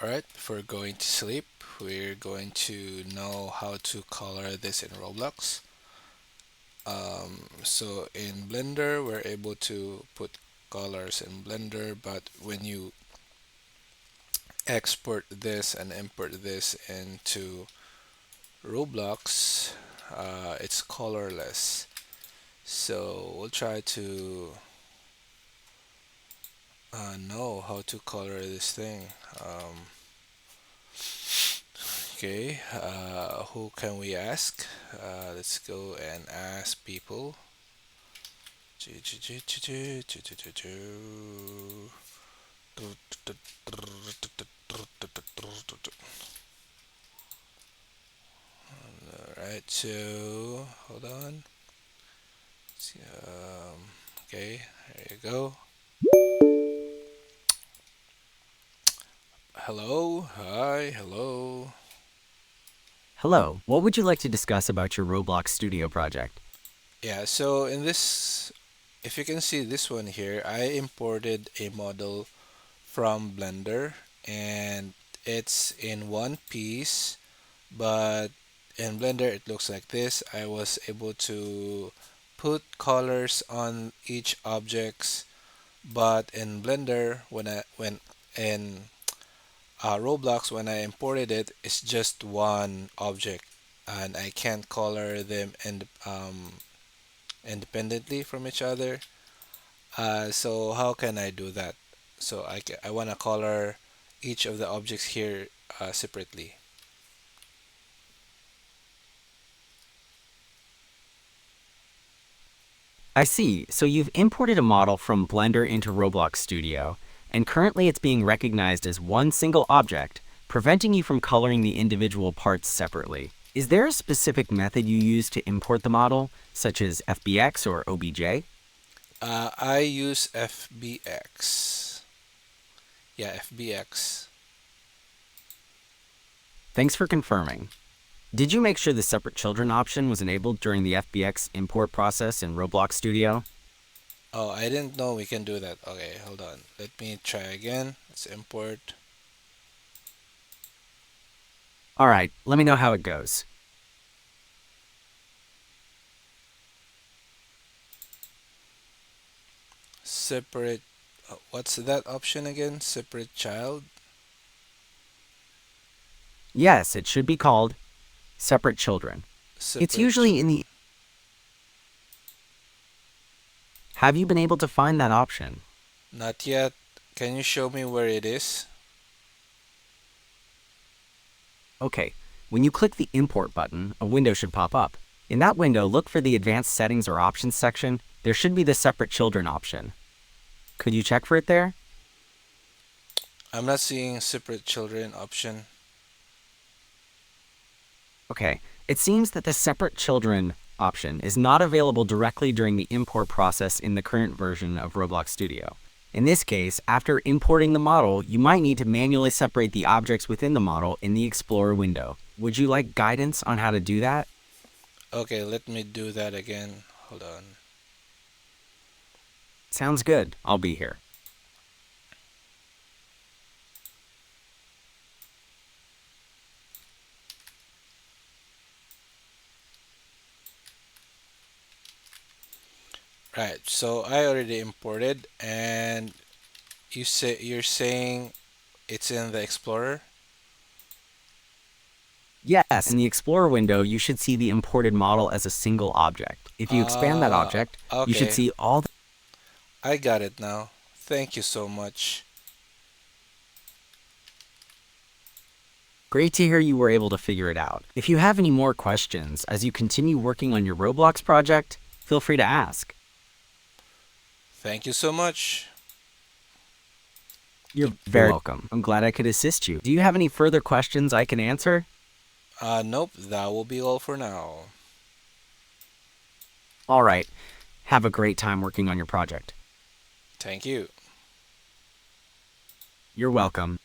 Alright, before going to sleep, we're going to know how to color this in Roblox. So in Blender, we're able to put colors in Blender, but when you export this and import this into Roblox, it's colorless. So we'll try to know how to color this thing. Okay, who can we ask? Let's go and ask people. Alright, so hold on. Okay, there you go. Hello, hi, hello. Hello, what would you like to discuss about your Roblox Studio project? Yeah, so in this, if you can see this one here, I imported a model from Blender and it's in one piece, but in Blender it looks like this. I was able to put colors on each objects, but in Blender when in Roblox when I imported it, it's just one object, and I can't color them independently from each other. So how can I do that? So I want to color each of the objects here separately. I see, so you've imported a model from Blender into Roblox Studio, and currently it's being recognized as one single object, preventing you from coloring the individual parts separately. Is there a specific method you use to import the model, such as FBX or OBJ? I use FBX. Yeah, FBX. Thanks for confirming. Did you make sure the separate children option was enabled during the FBX import process in Roblox Studio? Oh, I didn't know we can do that. Okay, hold on. Let me try again. Let's import Alright, let me know how it goes. separate. What's that option again? Separate child? Yes, it should be called separate children. It's Separate usually children. in the. Have you been able to find that option? Not yet. Can you show me where it is? Okay, when you click the Import button, a window should pop up. In that window, look for the Advanced Settings or Options section. There should be the Separate Children option. Could you check for it there? I'm not seeing separate children option. Okay, it seems that the Separate Children option is not available directly during the import process in the current version of Roblox Studio. In this case, after importing the model, you might need to manually separate the objects within the model in the Explorer window. Would you like guidance on how to do that? Okay, let me do that again. Hold on. Sounds good. I'll be here. Right, so I already imported and you're saying it's in the Explorer? Yes, in the Explorer window, you should see the imported model as a single object. If you expand that Ah, object, you should okay. see all the. I got it now. Thank you so much. Great to hear you were able to figure it out. If you have any more questions as you continue working on your Roblox project, feel free to ask. Thank you so much. You're very welcome. I'm glad I could assist you. Do you have any further questions I can answer? Nope, that will be all for now. All right. Have a great time working on your project. Thank you. You're welcome.